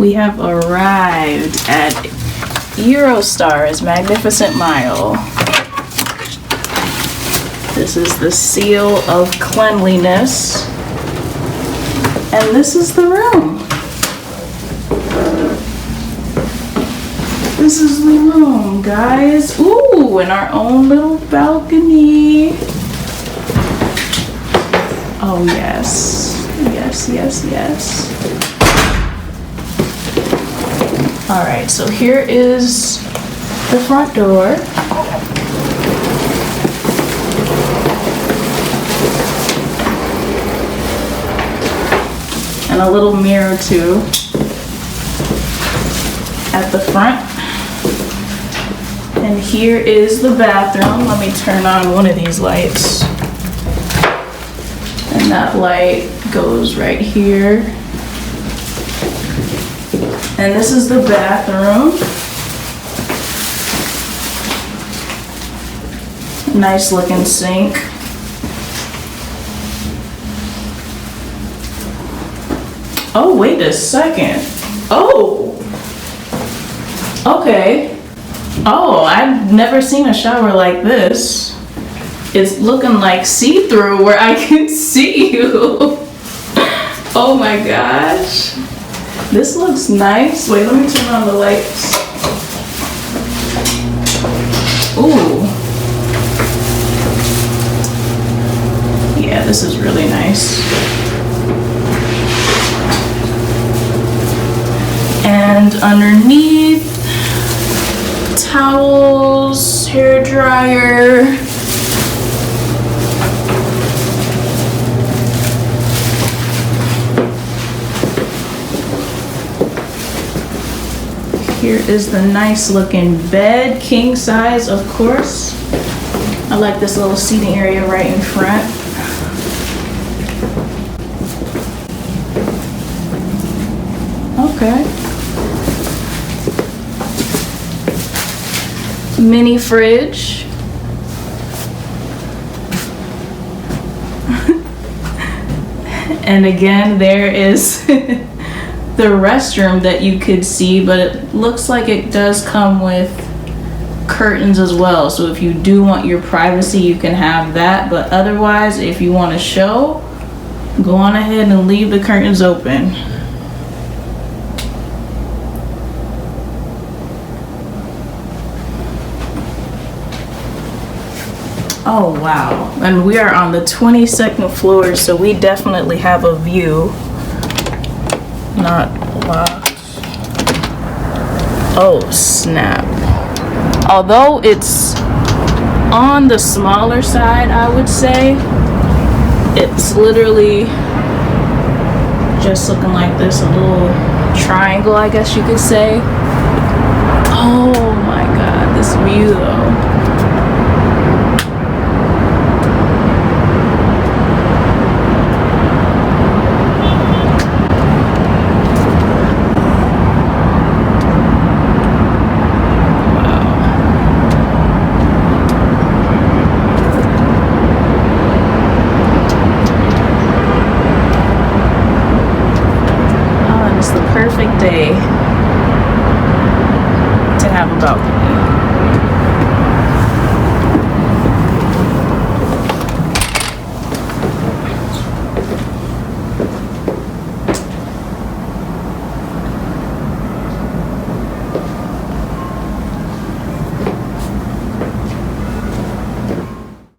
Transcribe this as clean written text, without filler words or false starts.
We have arrived at Eurostars Magnificent Mile. This is the seal of cleanliness. And this is the room. This is the room, guys. Ooh, and our own little balcony. Oh, yes. Yes, yes, yes. All right, so here is the front door. And a little mirror too at the front. And here is the bathroom. Let me turn on one of these lights. And that light goes right here. And this is the bathroom. Nice looking sink. Oh, wait a second. Oh, okay. Oh, I've never seen a shower like this. It's looking like see-through where I can see you. Oh my gosh. This looks nice. Wait, let me turn on the lights. Ooh. Yeah, this is really nice. And underneath, towels, hair dryer. Here is the nice looking bed, king size, of course. I like this little seating area right in front. Okay. Mini fridge. And again, there is the restroom that you could see, but it looks like it does come with curtains as well. So if you do want your privacy, you can have that. But otherwise, if you want to show, go on ahead and leave the curtains open. Oh wow, and we are on the 22nd floor, so we definitely have a view. Not locked. Oh snap. Although it's on the smaller side, I would say, it's literally just looking like this, a little triangle, I guess you could say. Oh my god, this view though. Perfect day to have a balcony.